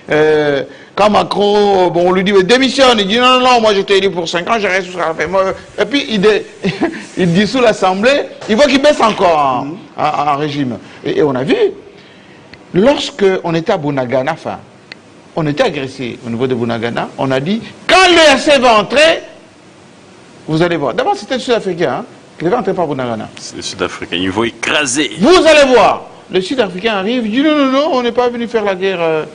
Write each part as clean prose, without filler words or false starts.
Quand Macron, bon, on lui dit démissionne, il dit non, non, moi je t'ai élu pour 5 ans, je reste jusqu'à la fin. Et puis il dissout l'Assemblée, il voit qu'il baisse encore en régime. Et on a vu, lorsque on était à Bunagana, enfin, on était agressé au niveau de Bunagana, on a dit, quand l'EAC va entrer, vous allez voir. D'abord, c'était le Sud-Africain, hein, qui devait entrer par Bunagana. C'est le Sud-Africain, ils vont écraser. Vous allez voir. Le Sud-Africain arrive, il dit non, non, non, on n'est pas venu faire la guerre.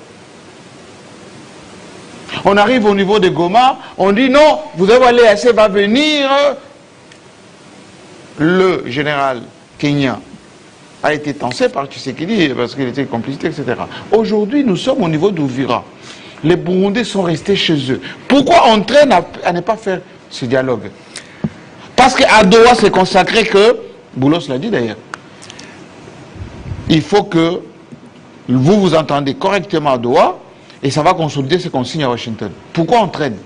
On arrive au niveau de Goma, on dit non, vous allez voir, l'EAC va venir. Le général kenyan a été tensé par Tshisekedi parce qu'il était complicité, etc. Aujourd'hui, nous sommes au niveau d'Ouvira. Les Burundais sont restés chez eux. Pourquoi on traîne à ne pas faire ce dialogue? Parce qu'à Doha, c'est consacré que, Boulos l'a dit d'ailleurs, il faut que vous vous entendez correctement à Doha et ça va consolider ce qu'on signe à Washington. Pourquoi on traîne?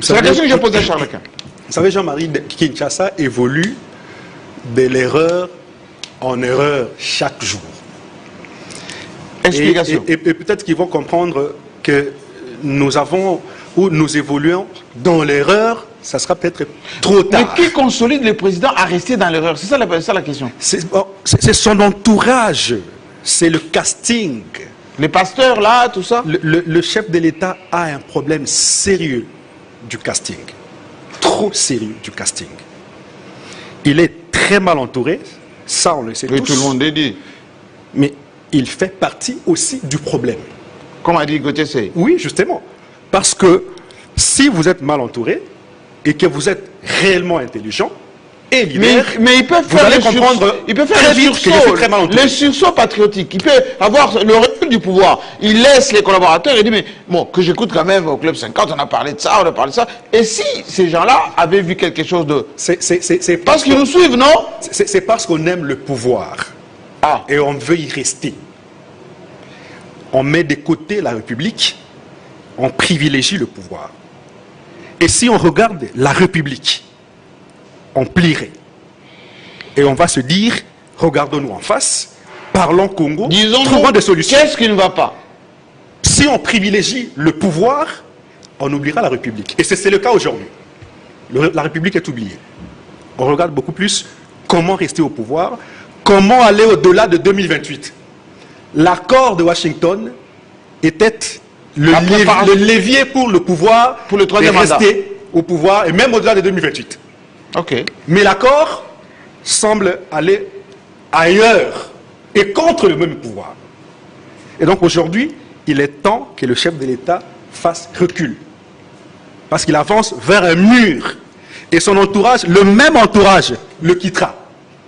C'est la question que j'ai posée à Charles Quint. Vous savez, Jean-Marie, Kinshasa évolue de l'erreur en erreur chaque jour. Explication. Et peut-être qu'ils vont comprendre que nous avons, ou nous évoluons dans l'erreur, ça sera peut-être trop tard. Mais qui consolide le président à rester dans l'erreur? C'est ça la question. C'est son entourage, c'est le casting. Les pasteurs là, tout ça. Le chef de l'État a un problème sérieux du casting. Trop sérieux du casting. Il est très mal entouré, ça on le sait tous. Tout le monde est dit. Mais il fait partie aussi du problème. Comme a dit Gauthier Sey. Oui, justement. Parce que si vous êtes mal entouré et que vous êtes réellement intelligent et libéral, mais il peut faire le comprendre. Il peut faire le sursaut patriotique. Il peut avoir le recul du pouvoir. Il laisse les collaborateurs et dit mais bon, que j'écoute quand même au Club 50, on a parlé de ça, on a parlé de ça. Et si ces gens-là avaient vu quelque chose de... C'est parce qu'ils nous suivent, non? C'est parce qu'on aime le pouvoir. Ah. Et on veut y rester. On met de côté la République, on privilégie le pouvoir. Et si on regarde la République, on plierait. Et on va se dire, regardons-nous en face, parlons Congo, trouvons des solutions. Qu'est-ce qui ne va pas? Si on privilégie le pouvoir, on oubliera la République. Et c'est le cas aujourd'hui. La République est oubliée. On regarde beaucoup plus comment rester au pouvoir, comment aller au-delà de 2028. L'accord de Washington était le levier pour le pouvoir, pour le troisième mandat, rester au pouvoir, et même au-delà de 2028. Okay. Mais l'accord semble aller ailleurs et contre le même pouvoir. Et donc aujourd'hui, il est temps que le chef de l'État fasse recul. Parce qu'il avance vers un mur. Et son entourage, le même entourage, le quittera.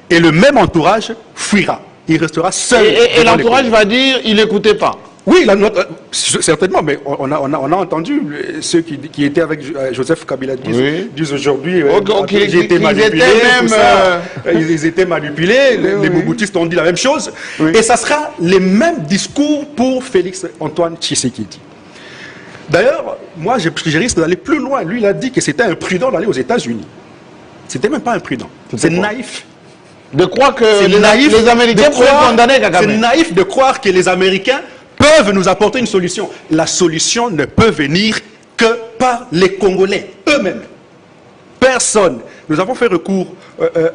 Et le même entourage fuira. Il restera seul. Et l'entourage va dire, il n'écoutait pas. Oui, certainement, mais on a entendu ceux qui étaient avec Joseph Kabila disent aujourd'hui qu'ils étaient manipulés, ils étaient manipulés, les Mobutistes ont dit la même chose, et ça sera les mêmes discours pour Félix Antoine Tshisekedi. D'ailleurs, moi je risque d'aller plus loin. Lui, il a dit que c'était imprudent d'aller aux États-Unis. C'était même pas imprudent, c'est naïf. De croire que les Américains pourraient condamner Kagame. C'est naïf de croire que les Américains peuvent nous apporter une solution. La solution ne peut venir que par les Congolais eux-mêmes. Personne. Nous avons fait recours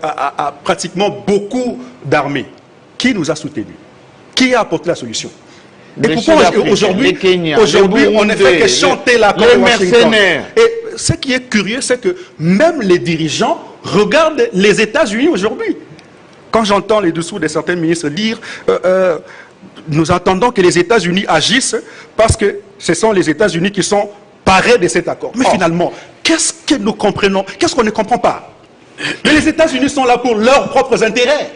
à pratiquement beaucoup d'armées. Qui nous a soutenus? Qui a apporté la solution? Et pourquoi aujourd'hui on ne fait que chanter la les mercenaires. Et ce qui est curieux, c'est que même les dirigeants regardent les États-Unis aujourd'hui. Quand j'entends les dessous de certains ministres dire nous attendons que les États-Unis agissent parce que ce sont les États-Unis qui sont parés de cet accord. Mais finalement, qu'est-ce que nous comprenons? Qu'est-ce qu'on ne comprend pas? Mais les États-Unis sont là pour leurs propres intérêts.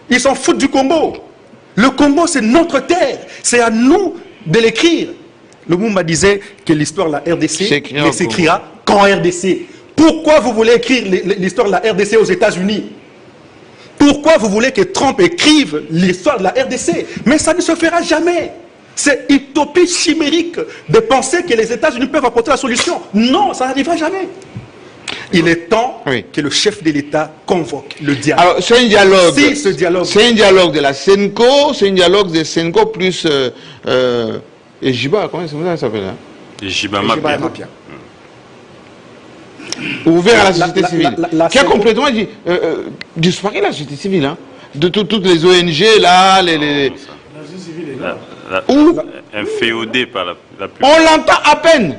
Ils s'en foutent du Congo. Le Congo, c'est notre terre. C'est à nous de l'écrire. Lumumba disait que l'histoire de la RDC ne s'écrira qu'en RDC. Pourquoi vous voulez écrire l'histoire de la RDC aux États-Unis? Pourquoi vous voulez que Trump écrive l'histoire de la RDC? Mais ça ne se fera jamais. C'est utopie chimérique de penser que les États-Unis peuvent apporter la solution. Non, ça n'arrivera jamais. Il est temps que le chef de l'État convoque le dialogue. Alors, c'est un dialogue. Si ce dialogue... C'est un dialogue de la SENCO, c'est un dialogue de SENCO plus Et Jiba, comment ça s'appelle hein? Jiba Jiba Mapia. Mapia. Ouvert à la société civile. Qui a Senko- complètement disparu la société civile. Hein? De toutes les ONG, là, Où Inféodé par la plus. on l'entend à peine.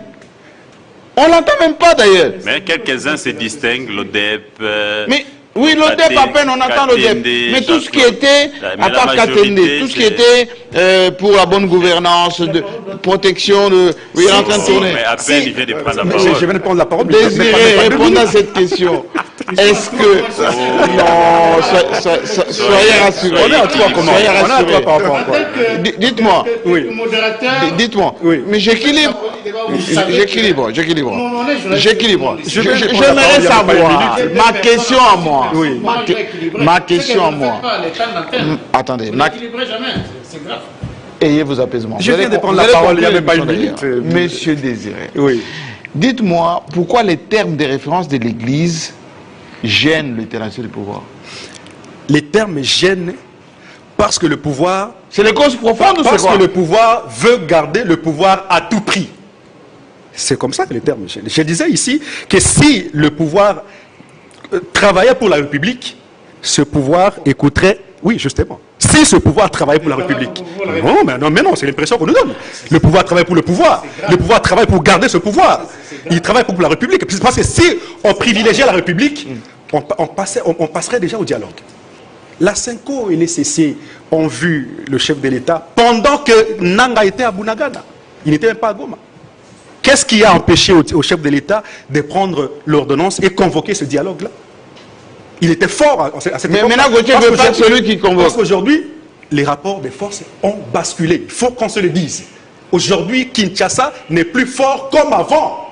On l'entend même pas d'ailleurs. Mais quelques-uns se distinguent, l'ODEP. Mais oui, l'ODEP à peine, on entend l'ODEP. Mais tout ce qui était, à part Katende, tout ce qui était pour la bonne gouvernance, de protection, oui, il est en train de tourner. Mais à peine, il vient de prendre la Je parole. viens de prendre la parole. Désirez répondre à cette question. Est-ce que... Non, soyez rassurés. On est à toi comment? Soyez On est à toi rassurés. par rapport à quoi? Dites-moi. Oui. Dites-moi. Oui. Mais j'équilibre. J'équilibre. J'aimerais J'aimerais savoir ma question à moi. Oui. Ma question à moi. Attendez. Ayez vos apaisements. Je Vous viens allez- de prendre vous la allez parole il y a conclure même pas une l'émission, minute. d'ailleurs. Monsieur Désiré. Oui. Dites-moi pourquoi les termes de référence de l'Église gênent le terrain du pouvoir. Les termes gênent parce que le pouvoir, C'est les causes profondes ou c'est parce quoi? que le pouvoir veut garder le pouvoir à tout prix. C'est comme ça que les termes gênent. Je disais ici que si le pouvoir travaillait pour la République, ce pouvoir écouterait. Oui, justement. Si ce pouvoir travaillait pour la République. Non, mais non, c'est l'impression qu'on nous donne. Le pouvoir travaille pour le pouvoir. Le pouvoir travaille pour garder ce pouvoir. Il travaille pour la République. Parce que si on privilégiait la République, on passerait déjà au dialogue. La Senko et les CC ont vu le chef de l'État pendant que Nanga était à Bunagana. Il n'était même pas à Goma. Qu'est-ce qui a empêché au chef de l'État de prendre l'ordonnance et convoquer ce dialogue-là? Il était fort à cette Mais époque. maintenant, Gauthier veut faire celui qui convoque. Parce qu'aujourd'hui, les rapports des forces ont basculé. Il faut qu'on se le dise. Aujourd'hui, Kinshasa n'est plus fort comme avant.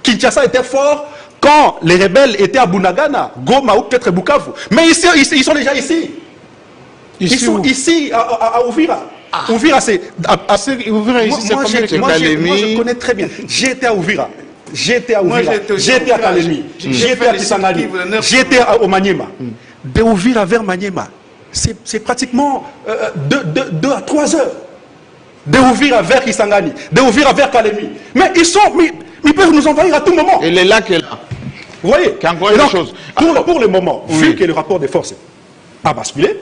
Kinshasa était fort quand les rebelles étaient à Bunagana, Goma ou peut-être Bukavu. Mais ici, ils sont déjà ici. Ils sont ici, à Uvira. Uvira, c'est... Uvira, ici, c'est combien de moi, Kalemi? je connais très bien. J'étais à Uvira. J'étais à Moi, Uvira. j'étais aussi J'étais à à Uvira. Kalemi. J'ai J'étais fait à les Kisangani. circuits, le 9. J'étais au Maniema. De Uvira vers Maniema, c'est pratiquement 2 à 3 heures. De Uvira vers Kisangani. De Uvira vers Kalemi. Mais ils peuvent nous envahir à tout moment. Et les lacs est là. Vous voyez? Qu'il y a encore Et une donc, chose. Pour le moment, Oui. vu que le rapport des forces a basculé,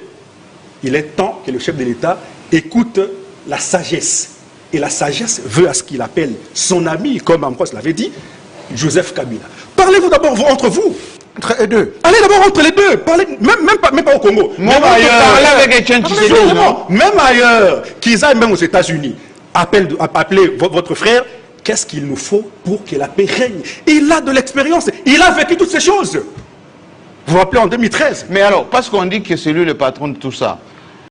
il est temps que le chef de l'État écoute la sagesse. Et la sagesse veut à ce qu'il appelle son ami, comme Ambroise l'avait dit, Joseph Kabila. Parlez-vous d'abord entre vous. Entre les deux. Allez d'abord entre les deux. Parlez, même pas au Congo. Moi, Même je ailleurs. parlais avec Etienne Tshisekedi, Justement, même ailleurs, qu'ils aillent même aux États-Unis, appelez votre frère. Qu'est-ce qu'il nous faut pour que la paix règne? Il a de l'expérience. Il a vécu toutes ces choses. Vous vous rappelez en 2013. Mais alors, parce qu'on dit que c'est lui le patron de tout ça,